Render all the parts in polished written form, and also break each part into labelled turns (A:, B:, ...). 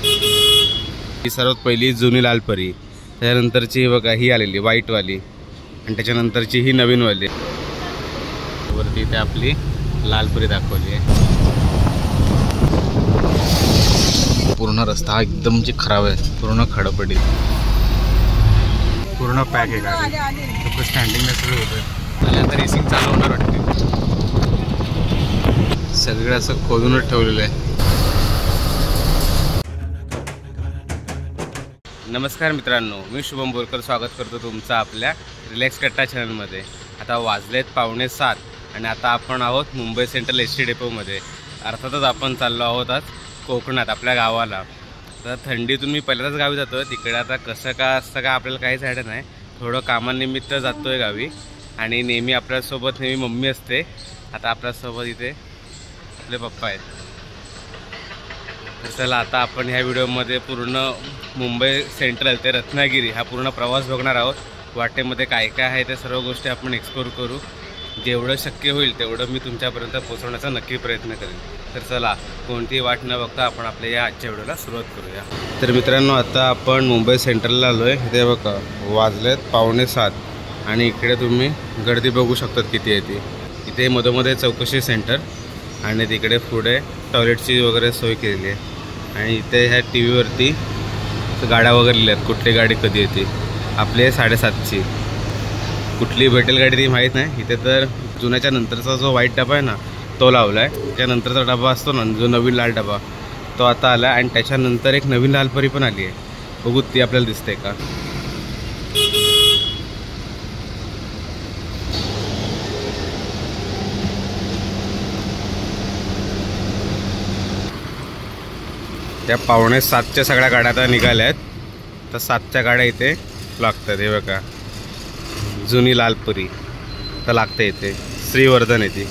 A: ही सर्वात पहिली जुनी लालपरी, त्याच्यानंतरची बघा ही आलेली व्हाईटवाली आणि त्याच्यानंतरची ही नवीनवाली. वरती इथे आपली लालपरी दाखवली आहे. पूर्ण रस्ता एकदम म्हणजे खराब आहे, पूर्ण खडपडी, पूर्ण पॅक आहे गाडी. स्टँडिंग सगळं होतं आणि आता रेसिंग चालू होणार वाटते. सगळं असं खोदूनच ठेवलेलं आहे. नमस्कार मित्रांनो, मी शुभम बोरकर स्वागत करतो तुमचं आपल्या रिलॅक्स कट्टा चॅनलमध्ये. आता वाजलेत 6:45 आणि आता आपण आहोत मुंबई सेंट्रल एस टी डेपोमध्ये. अर्थातच आपण चाललो आहोत आज कोकणात आपल्या गावाला. तर थंडीतून मी पहिल्यांदाच गावी जातो आहे. तिकडे आता कसं का असतं का आपल्याला काहीच आयडिया नाही. थोडं कामानिमित्त जातो आहे गावी आणि नेहमी आपल्यासोबत नेहमी मम्मी असते. आता आपल्यासोबत इथे आपले पप्पा आहेत. तर चला आता आपण ह्या व्हिडिओमध्ये पूर्ण मुंबई सेंट्रल ते रत्नागिरी हा पूर्ण प्रवास बघणार आहोत. वाटेमध्ये काय काय आहे ते सर्व गोष्टी आपण एक्सप्लोर करू. जेवढं शक्य होईल तेवढं मी तुमच्यापर्यंत पोहोचवण्याचा नक्की प्रयत्न करेन. तर चला कोणतीही वाट न बघता आपण आपल्या या आजच्या व्हिडिओला सुरुवात करूया. तर मित्रांनो, आता आपण मुंबई सेंट्रलला आलो आहे. इथे बघा वाजलेत 6:45 आणि इकडे तुम्ही गर्दी बघू शकतात किती आहे ती. इथे मधोमध्ये चौकशी सेंटर आणि तिकडे पुढे टॉयलेटची वगैरे सोय केलेली आहे. आणि इथे ह्या टी व्हीवरती गाड्या वगैरे लिहिल्यात, कुठली गाडी कधी येते. आपली आहे 7:30ची. कुठली भेटेल गाडी ती माहीत नाही. इथे तर जुन्याच्या नंतरचा जो व्हाईट डबा आहे ना तो लावला आहे. त्यानंतरचा डबा असतो ना जो नवीन लाल डबा तो आता आला आहे. आणि त्याच्यानंतर एक नवीन लालपरी पण आली आहे. बघू ती आपल्याला दिसते का. त्या 6:45च्या सगळ्या गाड्या आता निघाल्या आहेत. तर 7च्या गाड्या इथे लागतात. हे बघा जुनी लालपरी तर लागते इथे. श्रीवर्धन येते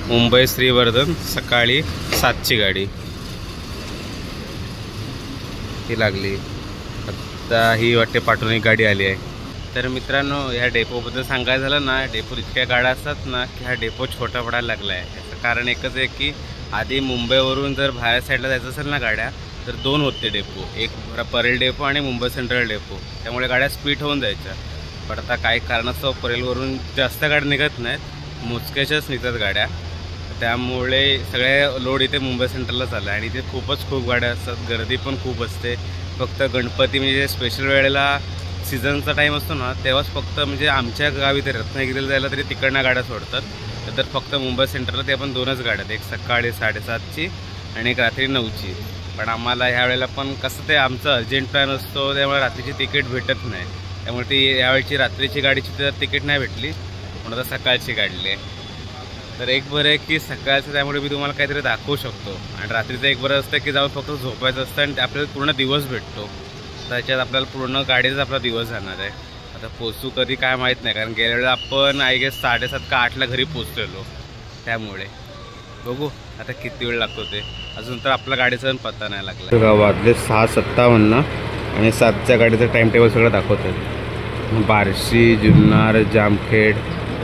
A: मुंबई श्रीवर्धन, सकाळी 7ची गाडी ही लागली. आता ही वाटते पाठवून एक गाडी आली आहे. तर मित्रांनो, ह्या डेपोबद्दल सांगायचं झालं ना, डेपोत इतक्या गाड्या असतात ना की हा डेपो छोटा पडायला लागला आहे. याचं कारण एकच आहे की आधी मुंबईवरून जर बाहेर साईडला जायचं असेल ना गाड्या तर 2 होते डेपो, एक परेल डेपो आणि मुंबई सेंट्रल डेपो. त्यामुळे गाड्या स्पीड होऊन जायच्या. पण आता काही कारणास्तव परेलवरून जास्त गाड्या निघत नाहीत, मोजक्याच्याच निघतात गाड्या. त्यामुळे सगळे लोड इथे मुंबई सेंट्रलला चालला आहे. आणि इथे खूप गाड्या असतात, गर्दी पण खूप असते. फक्त गणपती म्हणजे स्पेशल वेळेला सीझनचा टाईम असतो ना तेव्हाच फक्त म्हणजे आमच्या गावी ते रत्नागिरीला जायला तरी तिकडनं गाड्या सोडतात. तर फक्त मुंबई सेंट्रलला ते आपण 2च गाड्या आहेत, एक सकाळी 7:30ची आणि एक रात्री 9ची. पण आम्हाला ह्या वेळेला पण कसं ते आमचं अर्जंट प्लॅन असतो त्यामुळे रात्रीची तिकीट भेटत नाही. त्यामुळे ती यावेळची रात्रीची गाडीची तर तिकीट नाही भेटली, पण आता सकाळची काढली आहे. तर एक बरं आहे की सकाळचं, त्यामुळे मी तुम्हाला काहीतरी दाखवू शकतो. आणि रात्रीचं एक बरं असतं की जाऊन फक्त झोपायचं असतं आणि आपल्याला पूर्ण दिवस भेटतो. त्याच्यात आपल्याला पूर्ण गाडीचा आपला दिवस जाणार आहे. आता पोचू कधी काय माहीत नाही, कारण गेल्या वेळेला आपण आय गेस 7:30 का 8ला घरी पोचलेलो. त्यामुळे बघू आता किती वेळ लागतो ते. अजून तर आपल्या गाडीचा पण पत्ता नाही लागला. वाजले 6:57 आणि 7च्या गाडीचं टाइम टेबल सगळं दाखवतं. बार्शी, जुन्नर, जामखेड,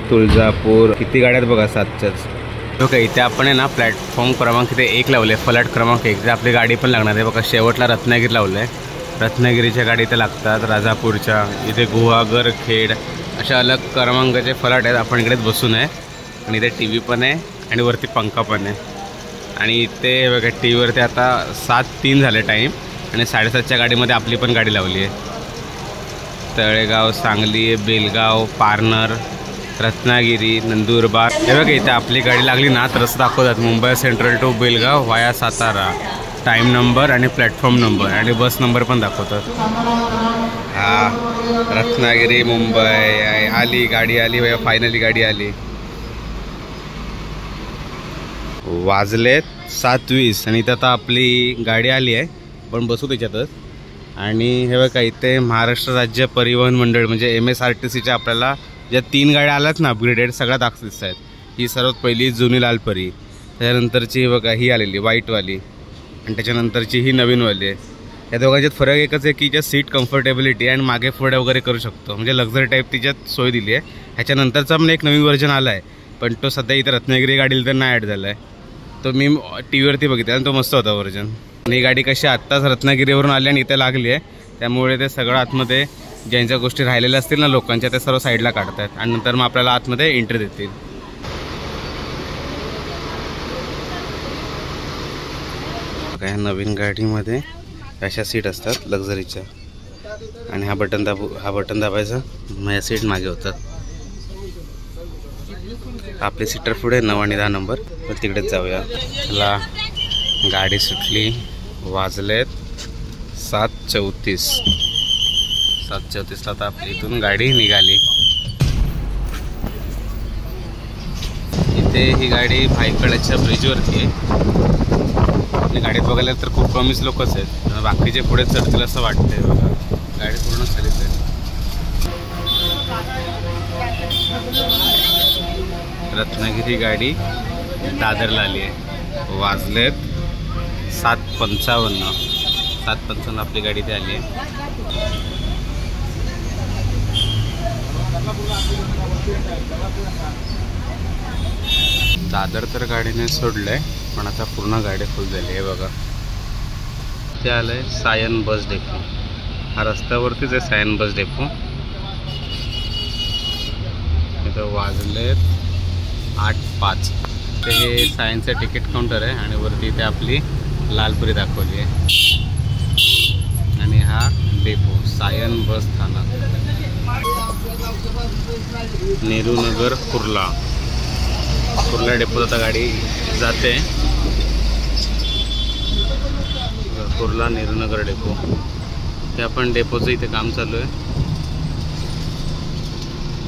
A: तुळजापूर, किती गाड्या आहेत बघा 7च्याच. ओके, इथे आपण आहे ना प्लॅटफॉर्म क्रमांक इथे 1 लावले, फलाट क्रमांक 1. इथे आपली गाडी पण लागणार आहे बघा. शेवटला रत्नागिरी लावलं आहे. रत्नागिरीच्या गाडी इथे लागतात, राजापूरच्या, इथे गुहागर, खेड अशा अलग क्रमांकाचे फलाट आहेत. आपण इकडेच बसून आहे आणि इथे टी व्ही पण आहे आणि वरती पंखा पण आहे. आणि इथे बघा टी व्हीवरती आता 7:03 झाले टाईम आणि 7:30च्या गाडीमध्ये आपली पण गाडी लावली आहे. तळेगाव, सांगली, बेलगाव, पारनेर, रत्नागिरी, नंदुरबार. हे बघा इथे आपली गाडी लागली ना तर असं दाखवतात मुंबई सेंट्रल टू बेलगाव वाया सातारा. टाईम नंबर आणि प्लॅटफॉर्म नंबर आणि बस नंबर पण दाखवतात. हा रत्नागिरी मुंबई आली, गाडी आली भैया, फायनली गाडी आली. वाजलेत 7:20 आणि इथं आता आपली गाडी आली आहे. पण बसू त्याच्यातच. आणि हे बघा इथे महाराष्ट्र राज्य परिवहन मंडळ म्हणजे MSRTCच्या आपल्याला ज्या 3 गाड्या आल्यात ना अपग्रेडेड सगळ्या दिसत आहेत. ही सर्वात पहिली जुनी लालपरी, त्याच्यानंतरची बघा ही आलेली व्हाईटवाली आणि त्याच्यानंतरची ही नवीनवाली आहे. या दोघांच्यात फरक एकच आहे की ज्या सीट कम्फर्टेबिलिटी आणि मागे पुढे वगैरे करू शकतो, म्हणजे लक्झरी टाईप तिच्यात सोय दिली आहे. ह्याच्यानंतरचा पण एक नवीन व्हर्जन आला आहे, पण तो सध्या इथं रत्नागिरी गाडीला तर नाही ॲड झाला आहे. तो मी टी व्हीवरती बघितला आणि तो मस्त होता व्हर्जन. आणि ही गाडी कशी आत्ताच रत्नागिरीवरून आली आणि इथे लागली आहे, त्यामुळे ते सगळं आतमध्ये ज्यांच्या गोष्टी राहिलेल्या असतील ना लोकांच्या, त्या सर्व साईडला काढतात आणि नंतर मग आपल्याला आतमध्ये एंट्री देतील. काय नवीन गाडीमध्ये अशा सीट असतात लक्झरीच्या आणि हा बटन दाबायचा, मग या सीट मागे होतात. आपली सीटर पुढे 9 आणि 10 नंबर, तर तिकडेच जाऊया. चला गाडी सुटली, वाजलेत 7:34. 7:34ला आता आपली इथून गाडी निघाली. इथे ही गाडी भायखळ्याच्या ब्रिजवरती आहे आणि गाडीत बघायला तर खूप कमीच लोकच आहेत, बाकीचे पुढे चढतील असं वाटतंय. बघा गाडी पूर्ण चालत आहे. रत्नागिरी गाडी दादरला आली आहे. वाजलेत 7:55. 7:55 आपली गाडी इथे आली आहे. दादर तर गाडीने सोडलंय, पण आता पूर्ण गाडी फुल झाली आहे. बघा ते आलंय सायन बस डेपो. हा रस्त्यावरतीच आहे सायन बस डेपो. इथं वाजलेत 8:05. ते हे सायनचं तिकीट काउंटर आहे आणि वरती इथे आपली लालपुरी दाखवली आहे. आणि हा डेपो सायन बस स्थानक, नेहरू नगर कुर्ला. कुर्ला डेपोत आता गाडी जाते. कुर्ला नेहरू नगर डेपो. ते आपण डेपोचं इथे काम चालू आहे.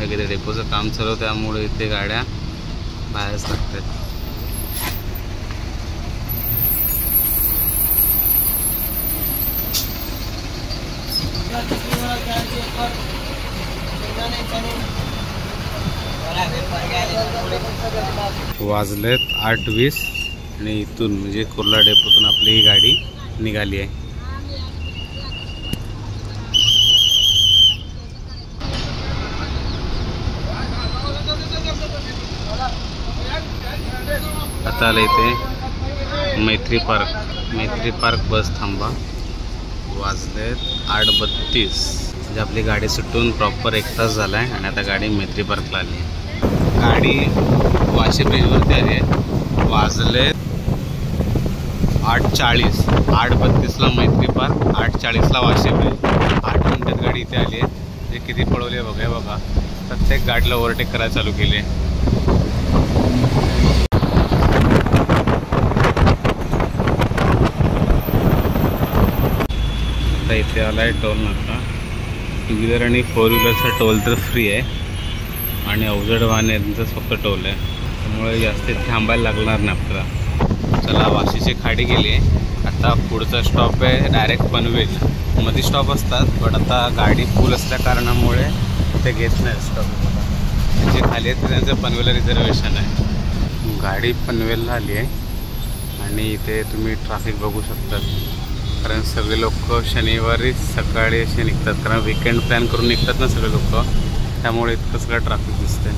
A: इथे डेपोचं काम चालू आहे, त्यामुळे इथे गाड्या बाहेरच लागतात. वाजलेत 8:20 आणि इथून म्हणजे कुर्ला डेपोतून आपली ही गाडी निघाली आहे. आता आलं इथे मैत्री पार्क बस थांबा. वाजलेत 8:32 म्हणजे आपली गाडी सुटून प्रॉपर 1 तास झाला आहे आणि आता गाडी मैत्री पार्कला आली आहे. गाडी वाशी ब्रिजवरती आली आहे. वाजलेत 8:40. 8:32ला मैत्री पार्क, 8:40ला वाशी ब्रिज. 8 मिनिटात गाडी इथे आली आहे. म्हणजे किती पळवली आहे बघा. बघा प्रत्येक गाडीला ओव्हरटेक करायला चालू केली आहे. आता इथे आला आहे टोल नाका. 2 व्हीलर आणि 4 व्हीलरचा टोल तर फ्री आहे आणि अवजड वाहनांचाच फक्त टोल आहे, त्यामुळे जास्त थांबायला लागणार नाही आपल्याला. चला वाशीची खाडी गेली आहे. आता पुढचा स्टॉप आहे डायरेक्ट पनवेल. मध्ये स्टॉप असतात, पण आता गाडी फुल असल्या कारणामुळे ते घेत नाही स्टॉप. जे खाली आहेत त्यांचं पनवेलला रिझर्वेशन आहे. गाडी पनवेलला आली आहे आणि इथे तुम्ही ट्रॅफिक बघू शकतात, कारण सगळे लोक शनिवारीच सकाळी असे निघतात, कारण वीकेंड प्लॅन करून निघतात ना सगळे लोक, त्यामुळे इतकं सगळं ट्रॅफिक दिसतंय.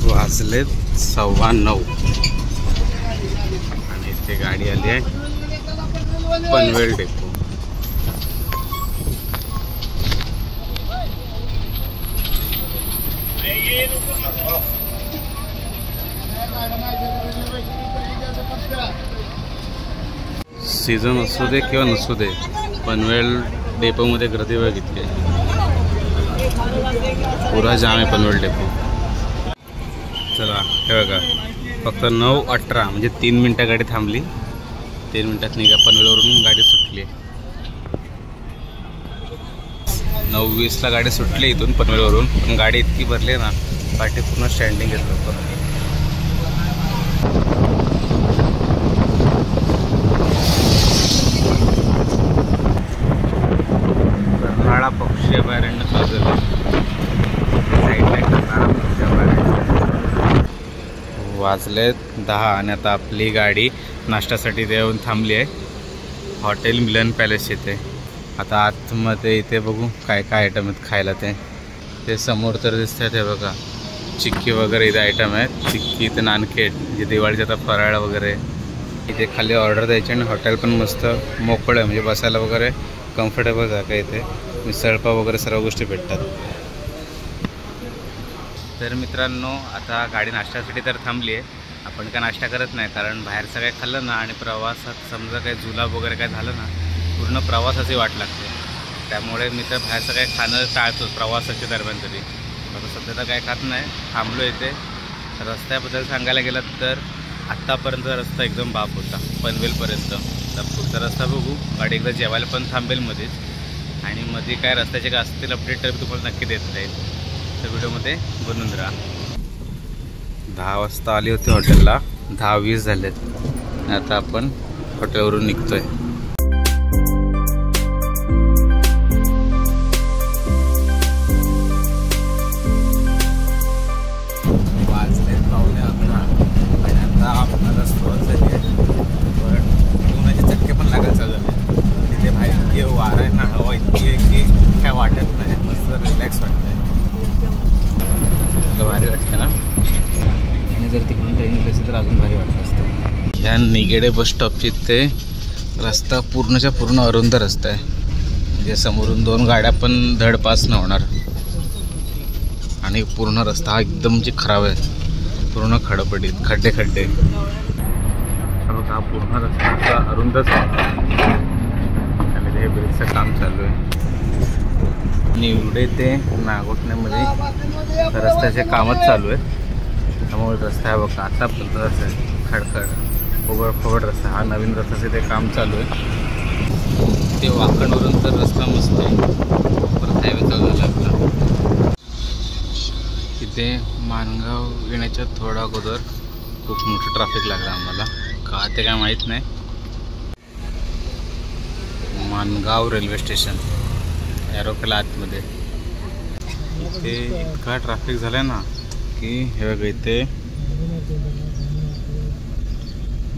A: वाजलेत 9:15 आणि इथे गाडी आली आहे पनवेल डेपो. सीझन असू दे किंवा नसू दे, पनवेल डेपोमध्ये गर्दी बघितली, पुरा जाम आहे पनवेल डेपो. चला हे बघा, फक्त 9:18 म्हणजे 3 मिनटं गाडी थांबली. 3 मिनटात निघा, पनवेलवरून गाडी सुटली. 9:20ला गाडी सुटली इथून पनवेलवरून, पण गाडी इतकी भरली ना, पाठी पूर्ण स्टँडिंग घेतलं होतं. कर्नाळा पक्षी अभयारण्य साजलं वाजलेत 10 आणि आता आपली गाडी नाश्त्यासाठी येऊन थांबली आहे हॉटेल मिलन पॅलेस येथे. आता आतमध्ये इथे बघू काय काय आयटम आहेत खायला ते. ते समोर तर दिसतात हे बघा, चिक्की वगैरे इथे आयटम आहेत. चिक्की इथे नानखेट जे दिवाळीचे आता फराळ वगैरे. इथे खाली ऑर्डर द्यायची आणि हॉटेल पण मस्त मोकळं आहे, म्हणजे बसायला वगैरे कम्फर्टेबल जागा. इथे मिसळपाव वगैरे सर्व गोष्टी भेटतात. तर मित्रांनो, आता गाडी नाश्त्यासाठी तर थांबली आहे. आपण काय नाश्ता करत नाही, कारण बाहेरचं काय खाल्लं ना आणि प्रवासात समजा काही जुलाब वगैरे काय झालं ना, पूर्ण प्रवासाची वाट लागते. त्यामुळे मी तर बाहेरचं काय खाणं टाळतो प्रवासाच्या दरम्यान तरी. आता सध्या तर काय खात नाही, थांबलो इथे. रस्त्याबद्दल सांगायला गेलं तर आत्तापर्यंत रस्ता एकदम बाप होता, पनवेलपर्यंत. तर पुढचा रस्ता बघू, गाडी एकदा जेवायला पण थांबेल मध्येच. आणि मध्ये काय रस्त्याचे काय असतील अपडेट तर तुम्हाला नक्की देत राहील. तर व्हिडिओमध्ये बनून राहा. 10 वाजता आली होती हॉटेलला, 10:20 झालेत. आता आपण हॉटेलवरून निघतोय. वाजलेत 9:11 आणि आता आपल्याला सुरुवात झाली आहे. पण उन्हाचे चटके पण लागायला चालू झाले. तिथे बाहेर इतके वारा आहे ना, हवा इतकी आहे की काय वाटत नाही, मस्त रिलॅक्स वाटतंय. भारी वाटतं ना. आणि जर तिकडून ट्रेन येत असेल तर अजून भारी वाटत असतं. ह्या निगेडे बस स्टॉपची ते रस्ता पूर्णच्या पूर्ण अरुंद रस्ता आहे, म्हणजे समोरून 2 गाड्या पण धड पास न होणार. आणि पूर्ण रस्ता हा एकदम म्हणजे खराब आहे, पूर्ण खडपडीत खड्डे. हा पूर्ण रस्ता अरुंदच आहे आणि हे ब्रिजचं काम चालू आहे. निवडे ते नागोठण्यामध्ये रस्त्याचे कामच चालू आहे. त्यामुळे रस्ता आहे बघा, आता पण रस्ता आहे खडखड फोगड रस्ता. हा नवीन रस्त्याचे ते काम चालू आहे. ते वाकडवरून तर रस्ता मस्त आहे. परत हायवे चालू झाला आपला. तिथे माणगाव येण्याच्या थोडा अगोदर खूप मोठं ट्रॅफिक लागलं आम्हाला, का ते काय माहीत नाही. माणगाव रेल्वे स्टेशन एरोकेला आतमध्ये. इथे इतका ट्रॅफिक झाला आहे ना की हे बघा, इथे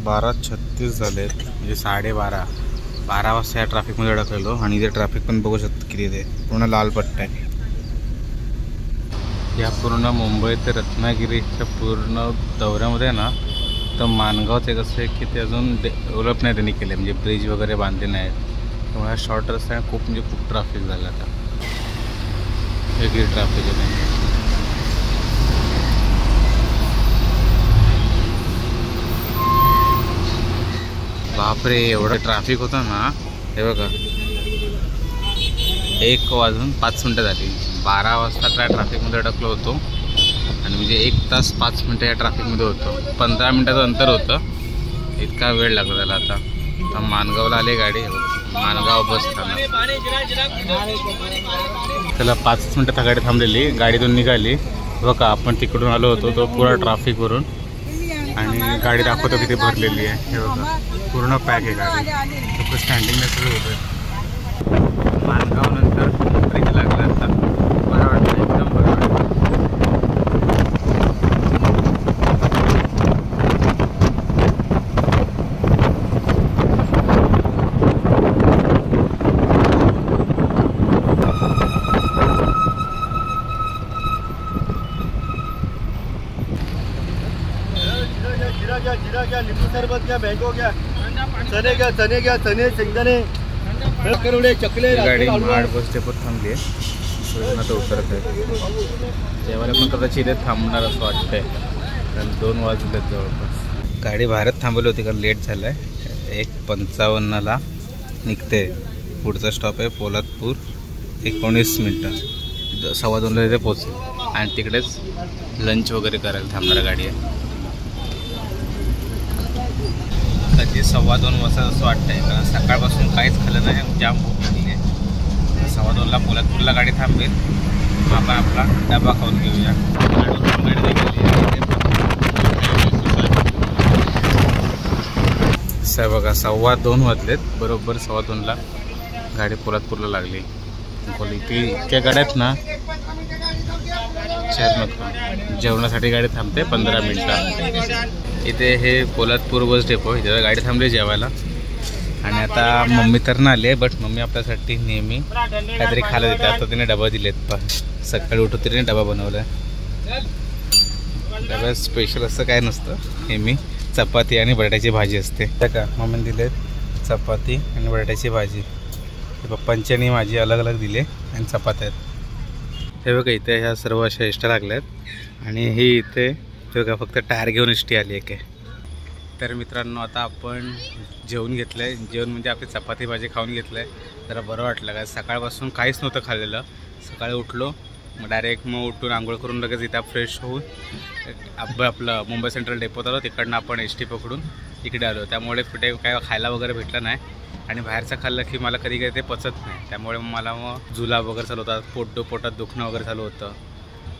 A: 12:36 झालेत, म्हणजे 12:30 वाजता या ट्रॅफिकमध्ये अडकलेलो. आणि इथे ट्रॅफिक पण बघू शकतो किती, ते पूर्ण लाल पट्टा आहे. या पूर्ण मुंबई ते रत्नागिरीच्या पूर्ण दौऱ्यामध्ये ना, तर माणगावचं कसं आहे की ते अजून डेव्हलप नाही त्यांनी केले, म्हणजे ब्रिज वगैरे बांधले नाहीत. त्यामुळे हा शॉर्ट रस्ता आहे, खूप ट्रॅफिक झाला. आता वेगळी ट्रॅफिक आहे. बापरे, एवढं ट्रॅफिक होतं ना. हे बघा, 1:05 झाली. 12 वाजता त्या ट्रॅफिकमध्ये अडकलो होतो आणि म्हणजे 1 तास 5 मिनटं या ट्रॅफिकमध्ये होतो. 15 मिनटाचं अंतर होतं, इतका वेळ लागला त्याला. आता माणगावला आले गाडी, माणगाव बस स्थानक. त्याला 5 मिनटं त्या गाडी थांबलेली, गाडीतून निघाली. बघा, आपण तिकडून आलो होतो तो पुरा ट्रॅफिकवरून, आणि गाडी दाखवतो किती भरलेली आहे. हे बघा, पूर्ण पॅक आहे गाडी. फक्त स्टँडिंगला सुरू होतं. माणगाव नंतर ब्रिज लागला. आता बरं वाटतं, एकदम बरं वाटतं.
B: जीरा क्या, नींबू शरबत क्या, मैंगो क्या, चने क्या, शेंगदाणे, करोडे, चकले.
A: गाडी महाड बस डेपोत थांबली आहे, आता उतरत आहे. जेवायला पण कदाचित इथे थांबणार असं वाटतंय, कारण 2 वाजलेत जवळपास. गाडी बाहेरच थांबवली होती कारण लेट झालं आहे. 1:55ला निघते. पुढचा स्टॉप आहे पोलादपूर. 19 मिनटं, 2:15 इथे पोचेल. आणि तिकडेच लंच वगैरे करायला थांबणार गाडी आहे. कधी 2:15 वाजता असं वाटतंय, कारण सकाळपासून काहीच खाल्लं नाही, जाम भूक लागली आहे. 2:15ला पोलादपूरला गाडी थांबेल, मग आपण आपला डबा खाऊन घेऊया. असं बघा, 2:15 वाजलेत. बरोबर 2:15ला गाडी पोलादपूरला लागली. इतक्या गाड्यात ना जेवणासाठी गाडी थांबते 15 मिनटं. इथे हे पोलादपूर बस डेपो, इथे गाडी थांबली जेवायला. आणि आता मम्मी तर ना आले, बट मम्मी आपल्यासाठी नेहमी काहीतरी खायला देते. आता तिने डबा दिलेत. सकाळी उठतो तरी डबा बनवला आहे. डब्यात स्पेशल असं काय नसतं, हे मी चपाती आणि बटाट्याची भाजी असते. त्या का मम्मीने दिले चपाती आणि बटाट्याची भाजी. पप्पांची आणि माझी अलग अलग दिले आणि चपात्या आहेत. हे बघा इथे ह्या सर्व अशा एष्टा लागल्या आहेत आणि ही इथे ते बघा फक्त टायर घेऊन एष्टी आली आहे काय. तर मित्रांनो आता आपण जेवण घेतलं आहे. जेवण म्हणजे आपली चपाती भाजी खाऊन घेतलं आहे. जरा बरं वाटलं का सकाळपासून काहीच नव्हतं खाल्लेलं. सकाळी उठलो मग डायरेक्ट उठून आंघोळ करून लगेच इथं फ्रेश होऊन आपलं मुंबई सेंट्रल डेपोत आलो. तिकडनं आपण एस.टी. पकडून इकडे आलो. त्यामुळे कुठे काय खायला वगैरे भेटलं नाही आणि बाहेरचं खाल्लं की मला कधी ते पचत नाही. त्यामुळे मला मग जुलाब वगैरे चालू होतात, पोटात दुखणं वगैरे चालू होतं.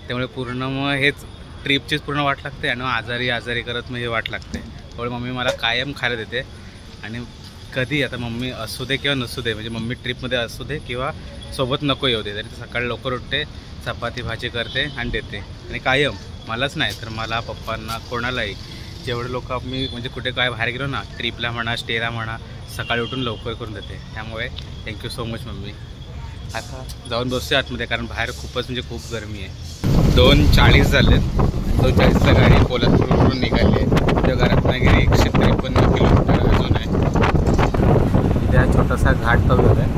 A: त्यामुळे पूर्ण मग हेच ट्रिपचीच पूर्ण वाट लागते आणि आजारी करत मग हे वाट लागते. त्यामुळे मम्मी मला कायम खायला देते आणि कधी आता मम्मी असू दे किंवा नसू दे, म्हणजे मम्मी ट्रिपमध्ये असू दे किंवा सोबत नको येऊ दे, तरी सकाळी लवकर उठते, चपाती भाजी करते आणि देते. आणि कायम मलाच नाही तर मला पप्पांना कोणालाही जेवढे लोक मी म्हणजे कुठे काय बाहेर गेलो ना, ट्रिपला म्हणा स्टेला म्हणा, सकाळी उठून लवकर करून देते. त्यामुळे थँक्यू सो मच मम्मी. आता जाऊन बसते आतमध्ये कारण बाहेर खूपच म्हणजे खूप गरमी आहे. 2:40 झाले. 2:40ला गाडी कोल्हापूरवरून निघाली आहे. त्या रत्नागिरी 153 किलोमीटर अजून आहे. इथे हा छोटासा घाट तवलेला आहे.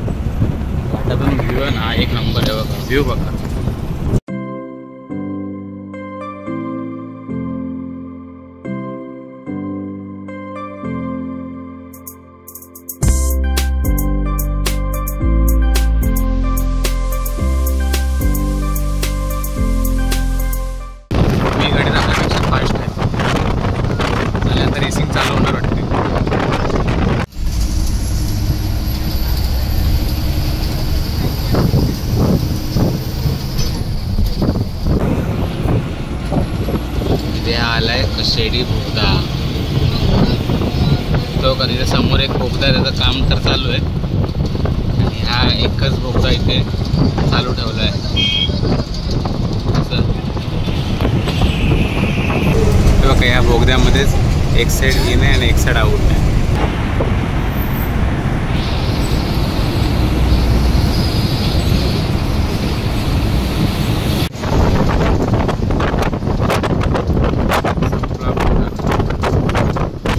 A: घाटातून व्ह्यू आहे ना एक नंबर आहे बघा. व्ह्यू बघा. आलाय कशेडी बोगदा. तो कधी समोर एक बोगदा आहे, त्याचं काम तर चालू आहे आणि हा एकच बोगदा इथे चालू ठेवला आहे. ते बघा या बोगद्यामध्येच एक साईड इन आहे आणि एक साईड आउट आहे.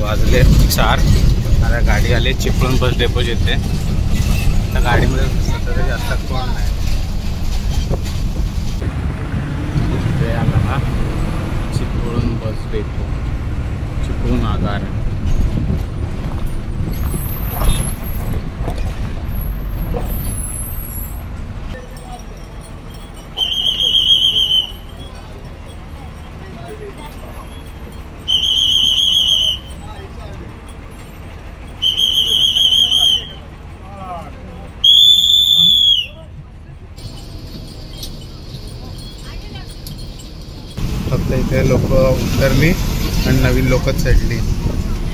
A: वाजले 4. आता गाडी आली चिपळूण बस डेपो येते. त्या गाडीमध्ये सध्या जास्त कोण नाही. इथे आला हा चिपळूण बस डेपो, चिपळूण आगार. फक्त इथे लोक उतरली आणि नवीन लोकच चढली,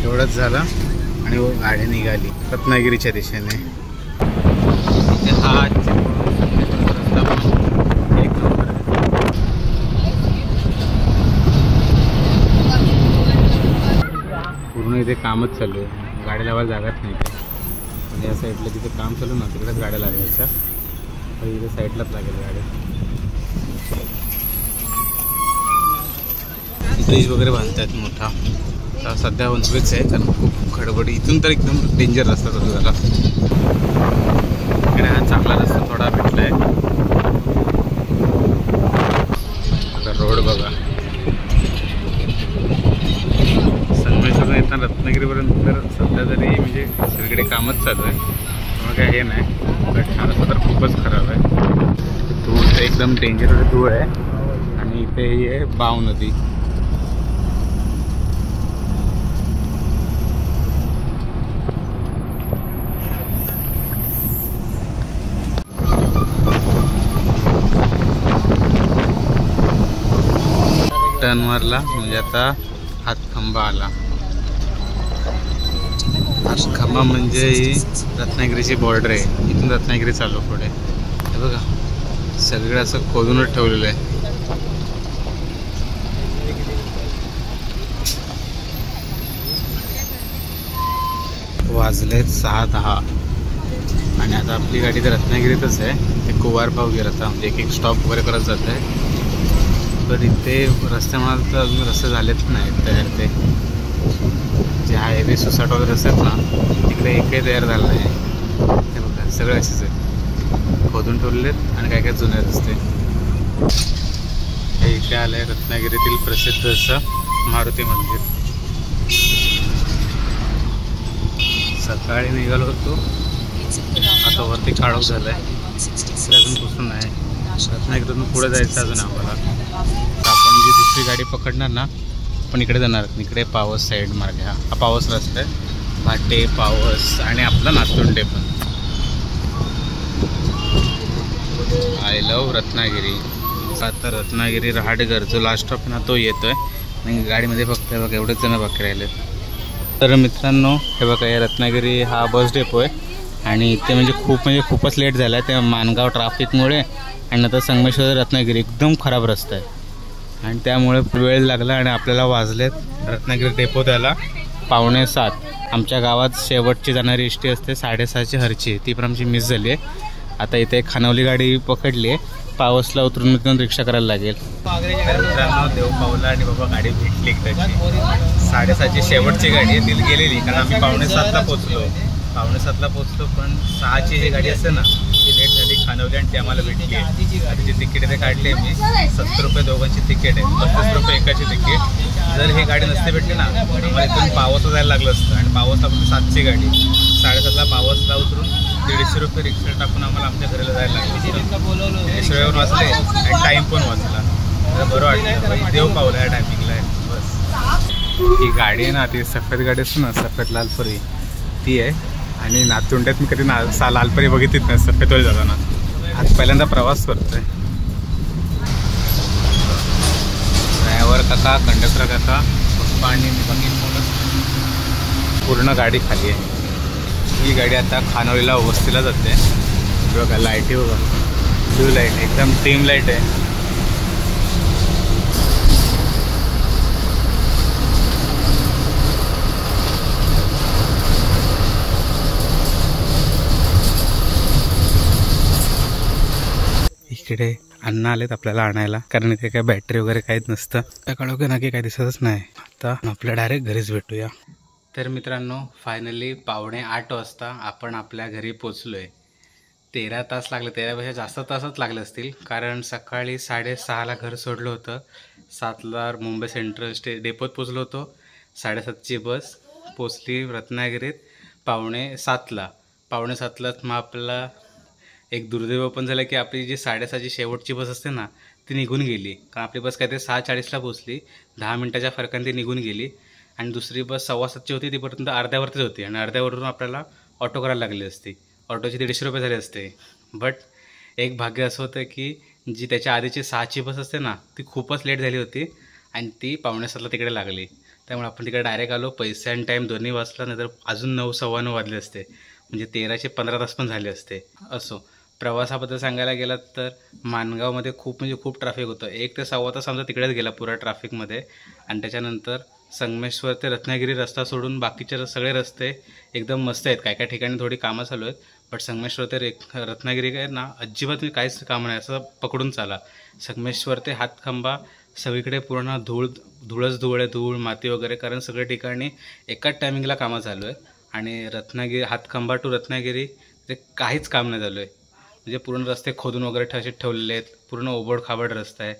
A: एवढंच झालं आणि गाडी निघाली रत्नागिरीच्या दिशेने. इथे हा रस्ता पण एक नंबर आहे. पूर्ण इथे कामच चालू आहे, गाडी लावायला जागाच नाही. आणि या साईडला जिथे काम चालू ना तिकडेच गाड्या लागायच्या, तर इथे साईडलाच लागेल गाडी. ब्रिज वगैरे बांधतात मोठा. तर सध्या वनवेच आहे कारण खूप खडबडी. इथून तर एकदम डेंजर रस्ता चालू झाला. इकडे हा चांगला रस्ता थोडा भेटला आहे. आता रोड बघा. संगमेश्वरून येताना रत्नागिरीपर्यंत तर सध्या तरी म्हणजे सगळीकडे कामच चालू आहे, त्यामुळे काय हे नाही. पण हा रस्ता तर खूपच खराब आहे. धूळ एकदम डेंजर धूळ आहे. आणि इथे ही आहे बाव नदी. टर्नवरला म्हणजे आता हातखंबा आला. हातखंबा म्हणजे ही रत्नागिरीची बॉर्डर आहे. इथून रत्नागिरी चालू पुढे. हे बघा सगळं असं खोदूनच ठेवलेलं आहे. वाजले 6:10 आणि आता आपली गाडी तर रत्नागिरीतच आहे. ते कुवारपाव गेला आता म्हणजे एक स्टॉप वगैरे करत जात आहे. पण इथे रस्ते म्हणाल तर अजून रस्ते झालेच नाहीत तयार. ते जे हायवे सुसाट वगैरे असतात ना तिकडे एकही तयार झालं नाही. हे बघा सगळं असेच आहे, खोदून ठेवलेत आणि काय काय जुन्यात असते. हे इथे आलं आहे रत्नागिरीतील प्रसिद्ध असं मारुती मंदिर. सकाळी निघालो होतो, आता वरती काळोख झालं आहे, अजून पुसून आहे. रत्नागिरीतून पुढे जायचं अजून आम्हाला. आपण जी दुसरी गाडी पकडणार ना पण इकडे जाणार, इकडे पावस साईड मार्ग. हा पावस रस्ता आहे, भाटे पावस आणि आपला नातुंडे पण. I love Ratnagiri. आता रत्नागिरी रहाटगर जो लास्ट स्टॉप ना तो येतोय आणि गाडीमध्ये फक्त बघा एवढेच जण बाकी राहिले. तर मित्रांनो हे बघा हे रत्नागिरी हा बस डेपो आहे आणि इथे म्हणजे खूपच लेट झाला आहे त्या मानगाव ट्रॅफिकमुळे. आणि नंतर संगमेश्वर रत्नागिरी एकदम खराब रस्ता आहे आणि त्यामुळे वेळ लागला आणि आपल्याला वाजलेत रत्नागिरी डेपो त्याला 6:45. आमच्या गावात शेवटची जाणारी एस टी असते 6:30ची हरची, ती पण आमची मिस झाली आहे. आता इथे खानवली गाडी पकडली आहे, पावसला उतरून रिक्षा करायला लागेल. मित्रांनो देव पावला आणि बाबा गाडी भेटली त्याची. 6:30ची शेवटची गाडी आहे, ती गेलेली कारण आम्ही 6:45ला पोचलो. 6:45ला पोचलो पण 6ची ही गाडी असते ना ती लेट झाली खानवली आणि ती आम्हाला भेटली आहे. तिची तिकीट ते काढले मी. 70 रुपये दोघांची तिकीट आहे, 32 रुपये एकाची तिकीट. जर ही गाडी नसते भेटली ना आम्हाला इथून पावसला जायला लागलं असतं आणि पावसला पण 7ची गाडी. 7:30ला पावसला उतरून 150 रुपये रिक्षा टाकून आम्हाला आमच्या घराला जायला लागलं. वेळेवर वाचले आणि टाईम पण वाचला. तर बरं वाटलं, देव पावलं या टायमिंगला आहे बस. ही गाडी आहे ना ती सफेद गाडी असते ना, सफेद लालपरी ती आहे. आणि नातुंड्यात मी कधी लालपरी बघितलीच नाही सफेदवर जाताना. आज पहिल्यांदा प्रवास करतोय. ड्रायव्हर काका, कंडक्टर काका, पप्पा आणि पूर्ण गाडी खाली आहे. ही गाडी आता खानवलीला वस्तीला जाते. बघा लाईटी बघा, ब्लू लाईट एकदम डिम लाईट आहे. इकडे अण्णा आलेत आपल्याला आणायला कारण इथे काय बॅटरी वगैरे काहीच नसतं. त्या काळोखे ना की काही दिसतच नाही. आता आपल्या डायरेक्ट घरीच भेटूया. तर मित्रांनो फायनली 7:45 वाजता आपण आपल्या घरी पोचलोय. 13 तास लागले, 13पेक्षा जास्त तासच लागले असतील कारण सकाळी 6:30ला घर सोडलं होतं. 7ला मुंबई सेंट्रल डेपोत पोचलो होतो. 7:30ची बस पोचली रत्नागिरीत 6:45ला. 6:45लाच मग आपला एक दुर्दैव पण झालं की आपली जी 6:30ची शेवटची बस असते ना ती निघून गेली. कारण आपली बस काहीतरी 6:40ला पोचली, 10 मिनटाच्या फरकाने ती निघून गेली. आणि दुसरी बस 6:15ची होती, ती पर्यंत अर्ध्यावरतीच होती आणि अर्ध्यावरून आपल्याला ऑटो करायला लागली असती. ऑटोचे 150 रुपये झाले असते. बट एक भाग्य असं होतं की जी त्याच्या आधीची 6ची बस असते ना ती खूपच लेट झाली होती आणि ती 6:45ला तिकडे लागली. त्यामुळे आपण तिकडे डायरेक्ट आलो. पैसे आणि टाईम दोन्ही वाचला, नाहीतर अजून 9, 9:15 वाजले असते. म्हणजे 13चे 15 तास पण झाले असते. असो प्रवासाबद्दल सांगायला गेलात तर मानगावमध्ये खूप ट्रॅफिक होतं. 1 ते 1.25 तास आमचा तिकडेच गेला पुरा ट्रॅफिकमध्ये. आणि त्याच्यानंतर संगमेश्वर ते रत्नागिरी रस्ता सोडून बाकीचे सगळे रस्ते एकदम मस्त आहेत. काय ठिकाणी थोडी कामं चालू आहेत. बट संगमेश्वर ते रत्नागिरी काय ना अजिबात काहीच कामं नाही, असं पकडून चाला. संगमेश्वर ते हातखंबा सगळीकडे पूर्ण धूळच धूळ आहे, धूळ माती वगैरे, कारण सगळ्या ठिकाणी एकाच टायमिंगला कामं चालू आहे. आणि रत्नागिरी हातखंबा टू रत्नागिरी ते काहीच काम नाही चालू आहे. म्हणजे पूर्ण रस्ते खोदून वगैरे असे ठेवलेले आहेत. पूर्ण ओबड खाबड रस्ता आहे.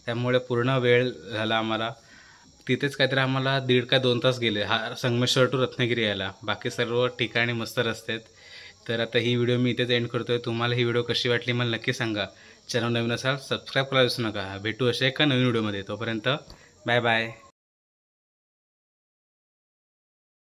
A: त्यामुळे पूर्ण वेळ झाला आम्हाला. तिथेच काहीतरी आम्हाला 1.5 का 2 तास गेले संगमेश्वर टू रत्नागिरी यायला. बाकी सर्व ठिकाणी मस्त रस्ते आहेत. तर आता ही व्हिडिओ मी इथेच एंड करतोय. तुम्हाला ही व्हिडिओ कशी वाटली मला नक्की सांगा. चॅनल नवीन असाल सबस्क्राईब करायला विसरू नका. भेटू असे एका नवीन व्हिडिओमध्ये. तोपर्यंत बाय बाय.